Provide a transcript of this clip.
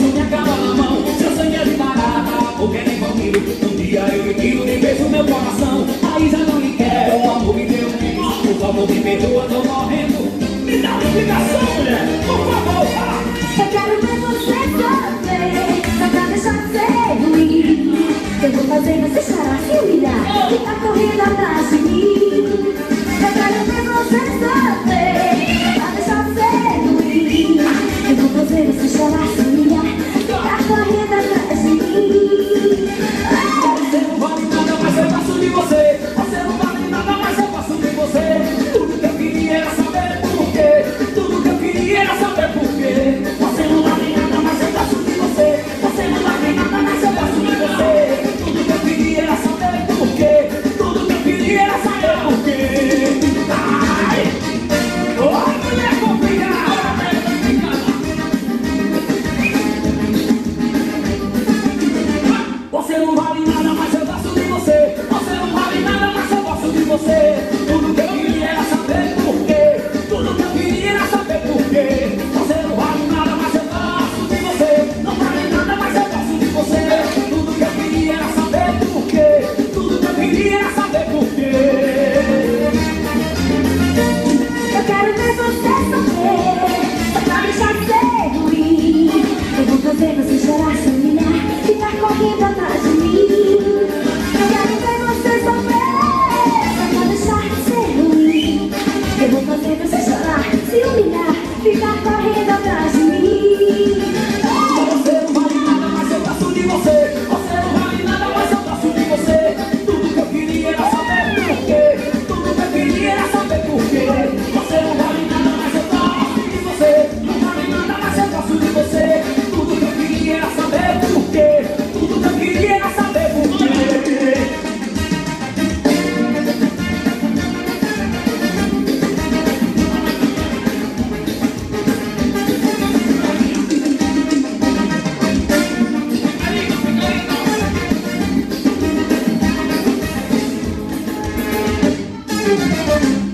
posso me acabar na mão. Seu sangue é de barata, porque nem comigo. Um dia eu me tiro de vez o meu coração. Aí já não me quero, o amor me deu um. Por favor, me perdoa, tô morrendo. Me dá uma explicação, mulher, por favor. Eu quero ver você sofrer, só pra deixar de ser ruim. Eu vou fazer você chorar, se humilhar, ficar correndo atrás de mim. Eu quero ver você sofrer, só pra deixar de ser ruim. Eu vou fazer você chorar, se humilhar, ficar correndo atrás de mim. Você não vale nada, mas eu gosto de você. Você não vale nada, mas eu gosto de você. Tudo que eu queria era saber por quê. Tudo que eu queria era saber por quê. Você não vale nada, mas eu gosto de você. Você não vale nada, mas eu gosto de você. Tudo que eu queria era saber por quê. Tudo que eu queria era saber por quê. Ai! Oh, mulher complicada! Você não vale nada, mas eu gosto de você. Você não vale nada, mas eu gosto de você. Tudo que eu queria era saber por quê. Tudo que eu queria era saber por quê. Você não vale nada, mas eu gosto de você. Não vale nada, mas eu gosto de você. Tudo que eu queria era saber por quê. Tudo que eu queria era saber por quê. Eu quero ver você sofrer, só pra deixar de ser ruim. Eu vou fazer você chorar, se humilhar, ficar correndo atrás de mim. Eu quero ver você sofrer, só pra deixar de ser ruim. Eu vou fazer você chorar, se humilhar, ficar correndo atrás de mim. Você não vale nada, mas eu gosto de você. Você não vale nada, mas eu gosto de você. Tudo que eu queria era saber por quê. Tudo que eu queria era saber por quê. Você não vale nada, mas eu gosto de você. Não vale nada, mas eu gosto de você. Tudo que eu queria era saber por quê. Tudo que eu queria era saber por quê. Música